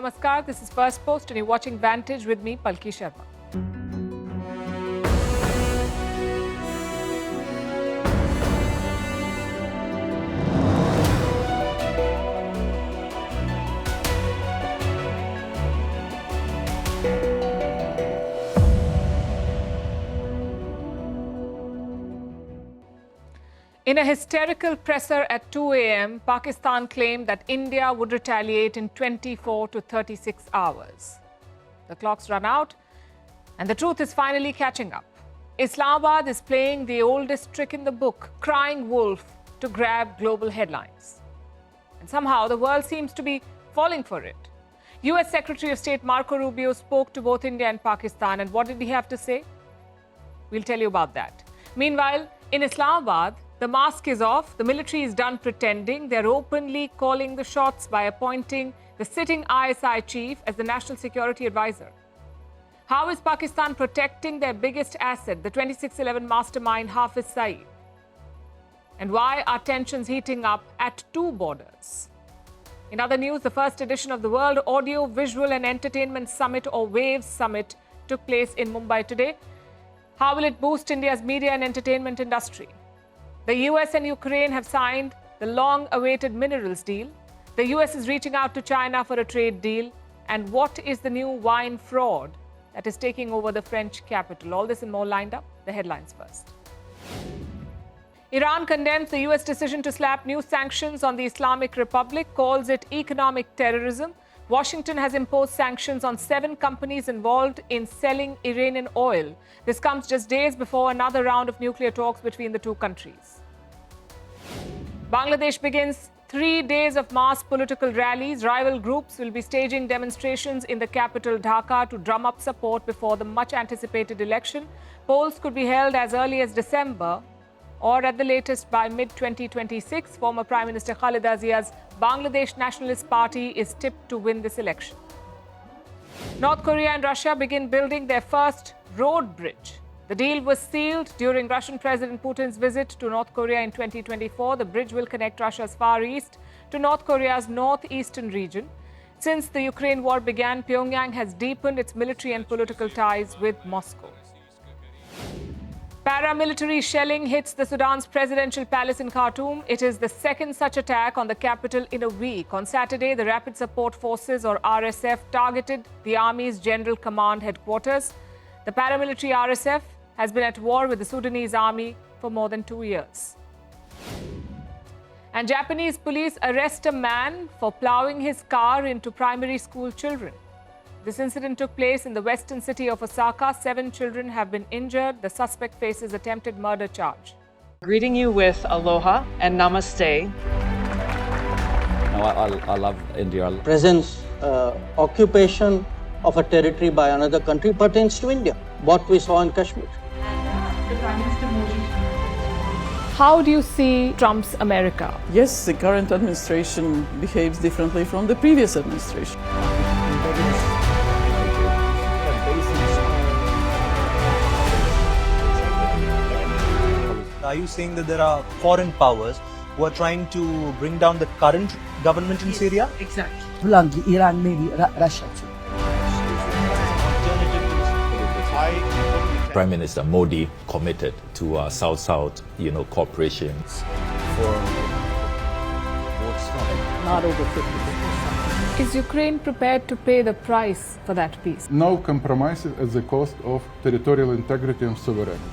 Namaskar. This is Firstpost and you're watching Vantage with me, Palki Sharma. In a hysterical presser at 2 a.m., Pakistan claimed that India would retaliate in 24 to 36 hours. The clocks run out, and the truth is finally catching up. Islamabad is playing the oldest trick in the book, crying wolf, to grab global headlines. And somehow the world seems to be falling for it. US Secretary of State Marco Rubio spoke to both India and Pakistan, and what did he have to say? We'll tell you about that. Meanwhile, in Islamabad, the mask is off, the military is done pretending, they're openly calling the shots by appointing the sitting ISI chief as the National Security Advisor. How is Pakistan protecting their biggest asset, the 2611 mastermind Hafiz Saeed? And why are tensions heating up at two borders? In other news, the first edition of the World Audio, Visual and Entertainment Summit, or WAVES Summit, took place in Mumbai today. How will it boost India's media and entertainment industry? The US and Ukraine have signed the long-awaited minerals deal. The US is reaching out to China for a trade deal. And what is the new wine fraud that is taking over the French capital? All this and more lined up. The headlines first. Iran condemns the US decision to slap new sanctions on the Islamic Republic, calls it economic terrorism. Washington has imposed sanctions on 7 companies involved in selling Iranian oil. This comes just days before another round of nuclear talks between the two countries. Bangladesh begins 3 days of mass political rallies. Rival groups will be staging demonstrations in the capital Dhaka to drum up support before the much-anticipated election. Polls could be held as early as December or at the latest by mid-2026. Former Prime Minister Khaleda Zia's Bangladesh Nationalist Party is tipped to win this election. North Korea and Russia begin building their first road bridge. The deal was sealed during Russian President Putin's visit to North Korea in 2024. The bridge will connect Russia's Far East to North Korea's northeastern region. Since the Ukraine war began, Pyongyang has deepened its military and political ties with Moscow. Paramilitary shelling hits the Sudan's presidential palace in Khartoum. It is the second such attack on the capital in a week. On Saturday, the Rapid Support Forces, or RSF, targeted the Army's General Command headquarters. The paramilitary RSF has been at war with the Sudanese army for more than 2 years. And Japanese police arrest a man for plowing his car into primary school children. This incident took place in the western city of Osaka. 7 children have been injured. The suspect faces attempted murder charge. Greeting you with aloha and namaste. No, I love India. Presence, occupation of a territory by another country pertains to India. What we saw in Kashmir. How do you see Trump's America? Yes, the current administration behaves differently from the previous administration. Are you saying that there are foreign powers who are trying to bring down the current government in Syria? Exactly. Bluntly, Iran, maybe Russia too. Prime Minister Modi committed to South-South, cooperation. Not over 50%. Is Ukraine prepared to pay the price for that peace? No compromises at the cost of territorial integrity and sovereignty.